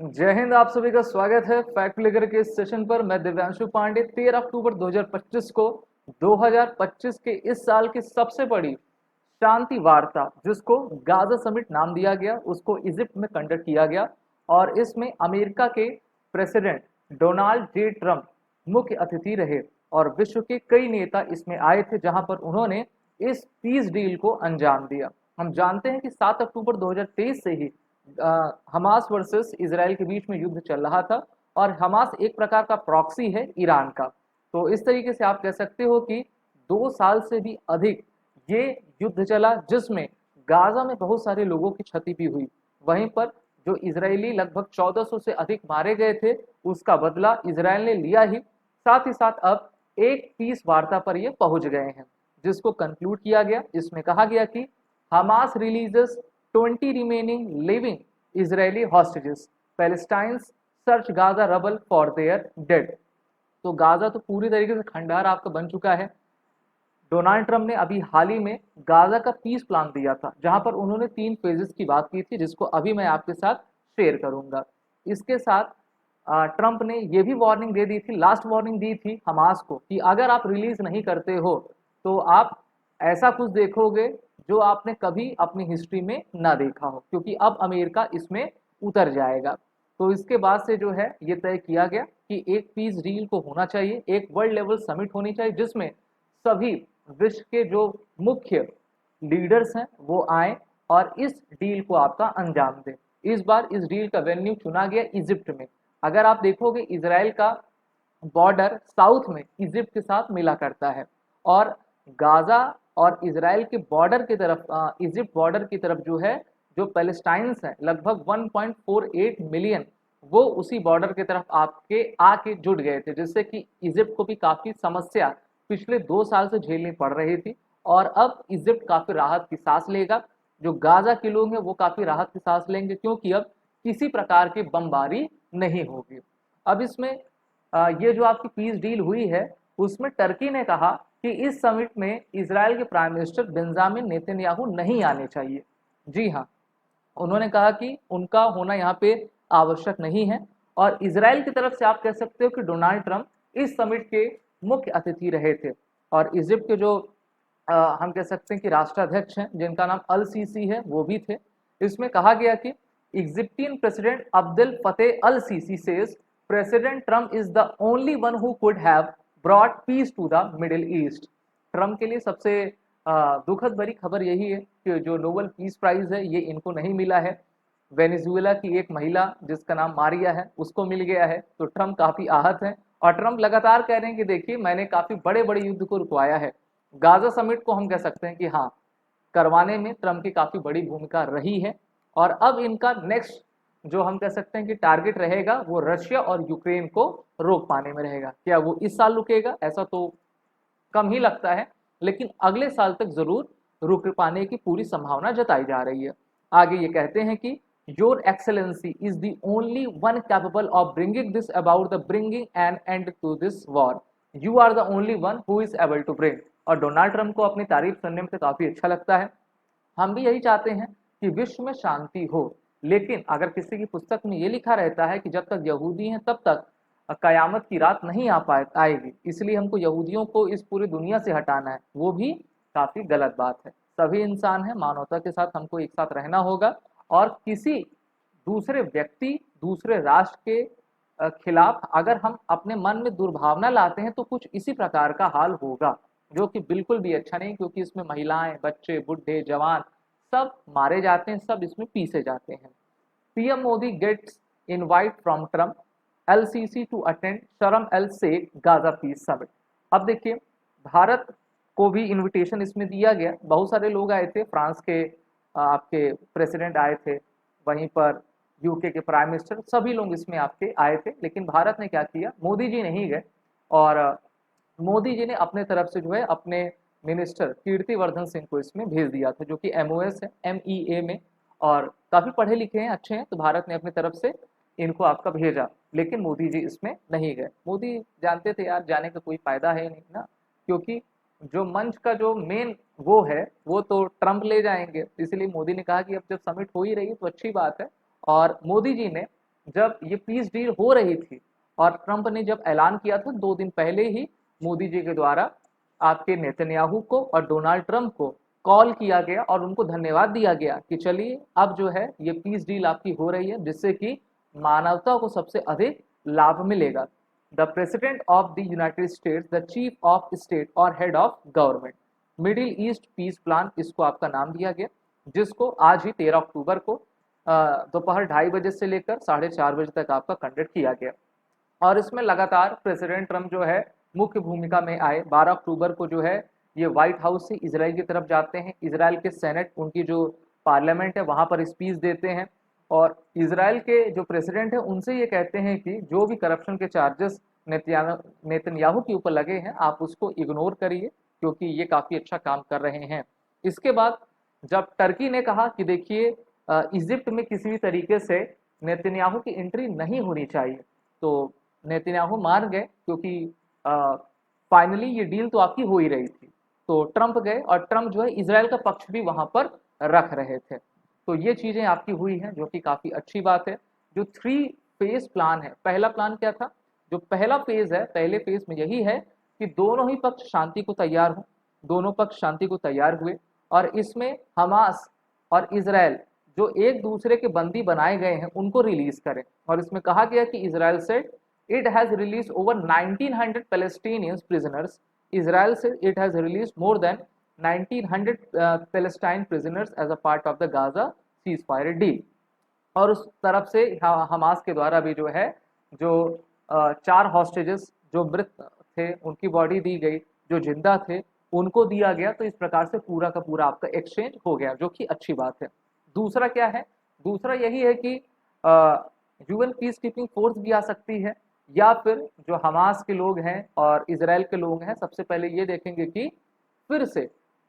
जय हिंद। आप सभी का स्वागत है फैक्ट लेकर के इस सेशन पर। मैं दिव्यांशु पांडे 13 अक्टूबर 2025 को 2025 के इस साल की सबसे बड़ी शांति वार्ता, जिसको गाजा समिट नाम दिया गया, उसको इजिप्ट में कंडक्ट किया गया। और इसमें अमेरिका के प्रेसिडेंट डोनाल्ड जे ट्रंप मुख्य अतिथि रहे और विश्व के कई नेता इसमें आए थे, जहां पर उन्होंने इस पीस डील को अंजाम दिया। हम जानते हैं कि 7 अक्टूबर 2023 से ही हमास वर्सेस इसराइल के बीच में युद्ध चल रहा था और हमास एक प्रकार का प्रॉक्सी है ईरान का। तो इस तरीके से आप कह सकते हो कि 2 साल से भी अधिक ये युद्ध चला, जिसमें गाजा में बहुत सारे लोगों की क्षति भी हुई। वहीं पर जो इजरायली लगभग 1400 से अधिक मारे गए थे, उसका बदला इसराइल ने लिया ही। साथ ही साथ अब एक पीस वार्ता पर ये पहुंच गए हैं, जिसको कंक्लूड किया गया। इसमें कहा गया कि Hamas releases 20 remaining living Israeli hostages. Palestinians search Gaza rubble for their dead. तो गाजा तो पूरी तरीके से खंडहर आपका बन चुका है। डोनाल्ड ट्रंप ने अभी हाल ही में गाजा का पीस प्लान दिया था, जहां पर उन्होंने 3 फेजेस की बात की थी, जिसको अभी मैं आपके साथ शेयर करूंगा। इसके साथ ट्रंप ने यह भी वार्निंग दे दी थी, लास्ट वार्निंग दी थी हमास को, कि अगर आप रिलीज नहीं करते हो तो आप ऐसा कुछ देखोगे जो आपने कभी अपनी हिस्ट्री में ना देखा हो, क्योंकि अब अमेरिका इसमें उतर जाएगा। तो इसके बाद से जो है ये तय किया गया कि एक पीस डील को होना चाहिए, एक वर्ल्ड लेवल समिट होनी चाहिए, जिसमें सभी विश्व के जो मुख्य लीडर्स हैं वो आए और इस डील को आपका अंजाम दें। इस बार इस डील का वेन्यू चुना गया इजिप्ट में। अगर आप देखोगे, इसराइल का बॉर्डर साउथ में इजिप्ट के साथ मिला करता है और गाजा और इसराइल के बॉर्डर की तरफ, इजिप्ट बॉर्डर की तरफ जो है, जो पैलेस्टाइंस हैं लगभग 1.48 मिलियन, वो उसी बॉर्डर की तरफ आपके आके जुट गए थे, जिससे कि इजिप्ट को भी काफी समस्या पिछले 2 साल से झेलनी पड़ रही थी। और अब इजिप्ट काफी राहत की सांस लेगा। जो गाजा के लोग हैं वो काफी राहत की सांस लेंगे, क्योंकि अब किसी प्रकार की बमबारी नहीं होगी। अब इसमें ये जो आपकी पीस डील हुई है, उसमें टर्की ने कहा कि इस समिट में इसराइल के प्राइम मिनिस्टर बेंजामिन नेतन्याहू नहीं आने चाहिए। जी हाँ, उन्होंने कहा कि उनका होना यहाँ पे आवश्यक नहीं है। और इसराइल की तरफ से आप कह सकते हो कि डोनाल्ड ट्रंप इस समिट के मुख्य अतिथि रहे थे। और इजिप्ट के जो हम कह सकते हैं कि राष्ट्राध्यक्ष हैं, जिनका नाम अल सीसी है, वो भी थे। इसमें कहा गया कि Egyptian president Abdul Fattah Al Sisi says president Trump is the only one who could have brought peace to the Middle East. Trump के लिए सबसे दुखद भरी खबर यही है कि जो नोबेल पीस प्राइज है ये इनको नहीं मिला है। वेनेजुएला की एक महिला जिसका नाम मारिया है, उसको मिल गया है। तो ट्रंप काफी आहत है और ट्रंप लगातार कह रहे हैं कि देखिए, मैंने काफी बड़े बड़े युद्ध को रुकवाया है। गाजा समिट को हम कह सकते हैं कि हाँ, करवाने में ट्रंप की काफी बड़ी भूमिका रही है। और अब इनका नेक्स्ट जो हम कह सकते हैं कि टारगेट रहेगा, वो रशिया और यूक्रेन को रोक पाने में रहेगा। क्या वो इस साल रुकेगा? ऐसा तो कम ही लगता है, लेकिन अगले साल तक जरूर रुक पाने की पूरी संभावना जताई जा रही है। आगे ये कहते हैं कि your excellency is the only one capable of bringing this about the bringing an end to this war. You are the only one who is able to bring. और डोनाल्ड ट्रंप को अपनी तारीफ सुनने में तो काफी अच्छा लगता है। हम भी यही चाहते हैं कि विश्व में शांति हो, लेकिन अगर किसी की पुस्तक में ये लिखा रहता है कि जब तक यहूदी हैं तब तक कयामत की रात नहीं आएगी, इसलिए हमको यहूदियों को इस पूरी दुनिया से हटाना है, वो भी काफी गलत बात है। सभी इंसान हैं, मानवता के साथ हमको एक साथ रहना होगा। और किसी दूसरे व्यक्ति, दूसरे राष्ट्र के खिलाफ अगर हम अपने मन में दुर्भावना लाते हैं तो कुछ इसी प्रकार का हाल होगा, जो कि बिल्कुल भी अच्छा नहीं, क्योंकि इसमें महिलाएं, बच्चे, बुढ़े, जवान सब मारे जाते हैं, सब इसमें पीसे जाते हैं। PM Modi gets invite from Trump el Sisi to attend Sharm el Sheikh Gaza peace summit. अब देखिए, भारत को भी इनविटेशन इसमें दिया गया। बहुत सारे लोग आए थे, फ्रांस के आपके प्रेसिडेंट आए थे, वहीं पर यूके के प्राइम मिनिस्टर, सभी लोग इसमें आपके आए थे। लेकिन भारत ने क्या किया, मोदी जी नहीं गए। और मोदी जी ने अपने तरफ से जो है अपने मिनिस्टर कीर्तिवर्धन सिंह को इसमें भेज दिया था, जो कि एमओएस है, एमईए में, और काफी पढ़े लिखे हैं, अच्छे हैं। तो भारत ने अपनी तरफ से इनको आपका भेजा, लेकिन मोदी जी इसमें नहीं गए। मोदी जानते थे यार, जाने का कोई फायदा है नहीं ना, क्योंकि जो मंच का जो मेन वो है वो तो ट्रंप ले जाएंगे। इसलिए मोदी ने कहा कि अब जब समिट हो ही रही है तो अच्छी बात है। और मोदी जी ने जब ये पीस डील हो रही थी और ट्रंप ने जब ऐलान किया था 2 दिन पहले ही मोदी जी के द्वारा आपके नेतन्याहू को और डोनाल्ड ट्रंप को कॉल किया गया और उनको धन्यवाद दिया गया कि चलिए अब जो है ये पीस डील आपकी हो रही है जिससे कि मानवता को सबसे अधिक लाभ मिलेगा। The president of the United States, the chief of state और head of government, middle east peace plan इसको आपका नाम दिया गया, जिसको आज ही 13 अक्टूबर को दोपहर 2:30 बजे से लेकर 4:30 बजे तक आपका कंडक्ट किया गया। और इसमें लगातार प्रेसिडेंट ट्रंप जो है मुख्य भूमिका में आए। 12 अक्टूबर को जो है ये व्हाइट हाउस से इजराइल की तरफ जाते हैं, इजराइल के सेनेट उनकी जो पार्लियामेंट है वहां पर स्पीच देते हैं और इजराइल के जो प्रेसिडेंट है उनसे ये कहते हैं कि जो भी करप्शन के चार्जेस नेतन्याहू के ऊपर लगे हैं आप उसको इग्नोर करिए क्योंकि ये काफ़ी अच्छा काम कर रहे हैं। इसके बाद जब टर्की ने कहा कि देखिए इजिप्ट में किसी भी तरीके से नेतन्याहू की एंट्री नहीं होनी चाहिए, तो नेतन्याहू मान गए क्योंकि फाइनली ये डील तो आपकी हो ही रही थी। तो ट्रंप गए और ट्रंप जो है इजराइल का पक्ष भी वहां पर रख रहे थे। तो ये चीजें आपकी हुई हैं जो कि काफी अच्छी बात है। जो 3 फेज प्लान है, पहला प्लान क्या था, जो पहला फेज है पहले फेज में यही है कि दोनों ही पक्ष शांति को तैयार हों, दोनों पक्ष शांति को तैयार हुए और इसमें हमास और इजराइल जो एक दूसरे के बंदी बनाए गए हैं उनको रिलीज करें। और इसमें कहा गया कि इजराइल से it has release over 1900 Palestinians prisoners, Israel से it has release more than 1900 Palestine prisoners as a part of the Gaza ceasefire deal. और उस तरफ से हमास के द्वारा भी जो है जो 4 हॉस्टेजेस जो मृत थे उनकी बॉडी दी गई, जो जिंदा थे उनको दिया गया। तो इस प्रकार से पूरा का पूरा आपका एक्सचेंज हो गया जो कि अच्छी बात है। दूसरा क्या है, दूसरा यही है कि यूएन पीस कीपिंग फोर्स भी आ सकती है या फिर जो हमास के लोग हैं और इजराइल के लोग हैं सबसे पहले ये देखेंगे कि फिर से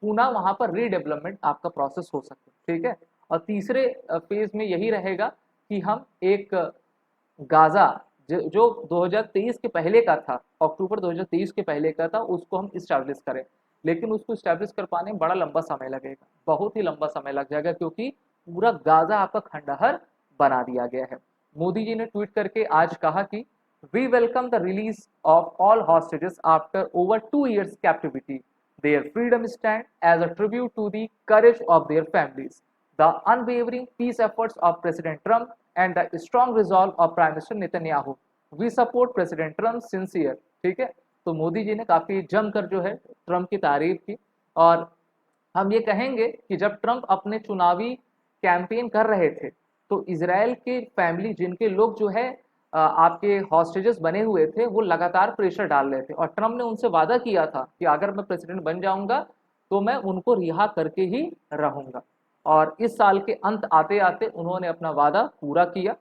पुनः वहां पर रीडेवलपमेंट आपका प्रोसेस हो सके, ठीक है। और तीसरे फेज में यही रहेगा कि हम एक गाजा जो 2023 के पहले का था, अक्टूबर 2023 के पहले का था, उसको हम इस्टेब्लिश करें। लेकिन उसको इस्टेब्लिश कर पाने में बड़ा लंबा समय लगेगा, बहुत ही लंबा समय लग जाएगा क्योंकि पूरा गाजा आपका खंडहर बना दिया गया है। मोदी जी ने ट्वीट करके आज कहा कि we welcome the release of all hostages after over 2 years captivity, their freedom stand as a tribute to the courage of their families, the unwavering peace efforts of President Trump and the strong resolve of Prime Minister Netanyahu. We support President Trump sincere, ठीक है। तो मोदी जी ने काफी जमकर जो है Trump की तारीफ की और हम ये कहेंगे कि जब ट्रंप अपने चुनावी कैंपेन कर रहे थे तो इजराइल के फैमिली जिनके लोग जो है आपके हॉस्टेजेस बने हुए थे वो लगातार प्रेशर डाल रहे थे और ट्रंप ने उनसे वादा किया था कि अगर मैं प्रेसिडेंट बन जाऊंगा तो मैं उनको रिहा करके ही रहूंगा। और इस साल के अंत आते आते उन्होंने अपना वादा पूरा किया।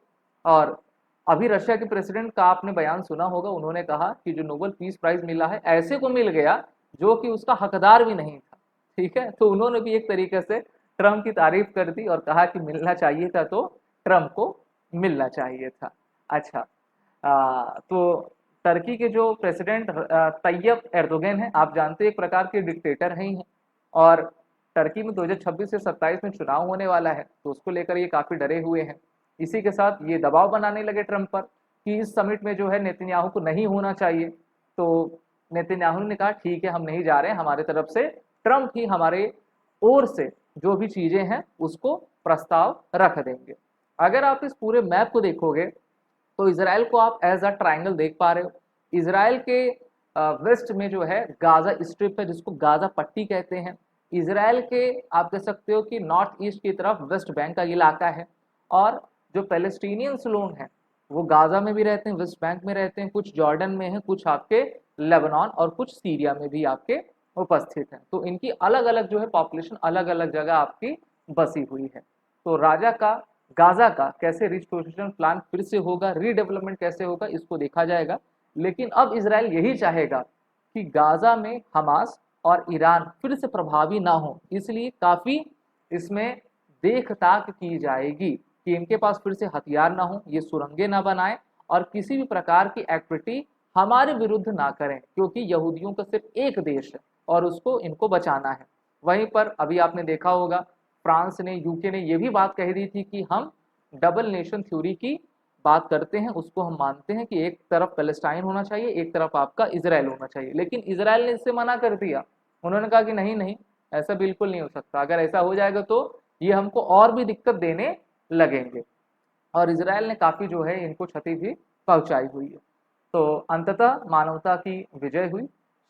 और अभी रशिया के प्रेसिडेंट का आपने बयान सुना होगा, उन्होंने कहा कि जो नोबेल पीस प्राइज मिला है ऐसे को मिल गया जो कि उसका हकदार भी नहीं था, ठीक है। तो उन्होंने भी एक तरीके से ट्रंप की तारीफ कर दी और कहा कि मिलना चाहिए था तो ट्रंप को मिलना चाहिए था। अच्छा, तो टर्की के जो प्रेसिडेंट तैयब एर्दोगन हैं, आप जानते हैं एक प्रकार के डिक्टेटर हैं ही हैं और टर्की में 2026 से 27 में चुनाव होने वाला है तो उसको लेकर ये काफ़ी डरे हुए हैं। इसी के साथ ये दबाव बनाने लगे ट्रंप पर कि इस समिट में जो है नेतन्याहू को नहीं होना चाहिए। तो नेतन्याहू ने कहा ठीक है हम नहीं जा रहे हैं, हमारे तरफ से ट्रंप ही हमारे ओर से जो भी चीज़ें हैं उसको प्रस्ताव रख देंगे। अगर आप इस पूरे मैप को देखोगे तो इसराइल को आप एज अ ट्राइंगल देख पा रहे हो। इसराइल के वेस्ट में जो है गाजा स्ट्रिप है जिसको गाजा पट्टी कहते हैं। इसराइल के आप कह सकते हो कि नॉर्थ ईस्ट की तरफ वेस्ट बैंक का इलाका है और जो पैलेस्टीनियंस लोग हैं वो गाजा में भी रहते हैं, वेस्ट बैंक में रहते हैं, कुछ जॉर्डन में हैं, कुछ आपके लेबनान और कुछ सीरिया में भी आपके उपस्थित हैं। तो इनकी अलग अलग जो है पॉपुलेशन अलग अलग जगह आपकी बसी हुई है। तो राजा का गाजा का कैसे रिस्टोरेशन प्लान फिर से होगा, रीडेवलपमेंट कैसे होगा इसको देखा जाएगा। लेकिन अब इसराइल यही चाहेगा कि गाजा में हमास और ईरान फिर से प्रभावी ना हो, इसलिए काफ़ी इसमें देख ताक की जाएगी कि इनके पास फिर से हथियार ना हो, ये सुरंगें ना बनाएं और किसी भी प्रकार की एक्टिविटी हमारे विरुद्ध ना करें क्योंकि यहूदियों का सिर्फ एक देश है और उसको इनको बचाना है। वहीं पर अभी आपने देखा होगा फ्रांस ने, यूके ने ये भी बात कह दी थी कि हम डबल नेशन थ्योरी की बात करते हैं उसको हम मानते हैं कि एक तरफ पैलेस्टाइन होना चाहिए, एक तरफ आपका इजराइल होना चाहिए। लेकिन इजराइल ने इससे मना कर दिया, उन्होंने कहा कि नहीं नहीं, ऐसा बिल्कुल नहीं हो सकता, अगर ऐसा हो जाएगा तो ये हमको और भी दिक्कत देने लगेंगे। और इजराइल ने काफ़ी जो है इनको क्षति भी पहुंचाई हुई है। तो अंततः मानवता की विजय हुई,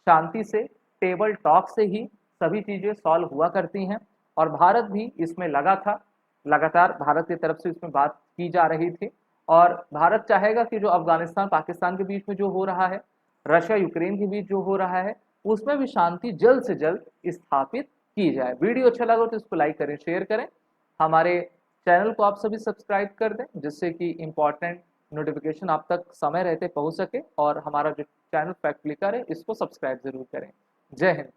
शांति से, टेबल टॉक से ही सभी चीज़ें सॉल्व हुआ करती हैं। और भारत भी इसमें लगा था, लगातार भारत की तरफ से इसमें बात की जा रही थी। और भारत चाहेगा कि जो अफगानिस्तान पाकिस्तान के बीच में जो हो रहा है, रशिया यूक्रेन के बीच जो हो रहा है, उसमें भी शांति जल्द से जल्द स्थापित की जाए। वीडियो अच्छा लगा तो इसको लाइक करें, शेयर करें, हमारे चैनल को आप सभी सब्सक्राइब कर दें जिससे कि इम्पॉर्टेंट नोटिफिकेशन आप तक समय रहते पहुंच सके। और हमारा जो चैनल फैक्ट क्लिकर है इसको सब्सक्राइब जरूर करें। जय हिंद।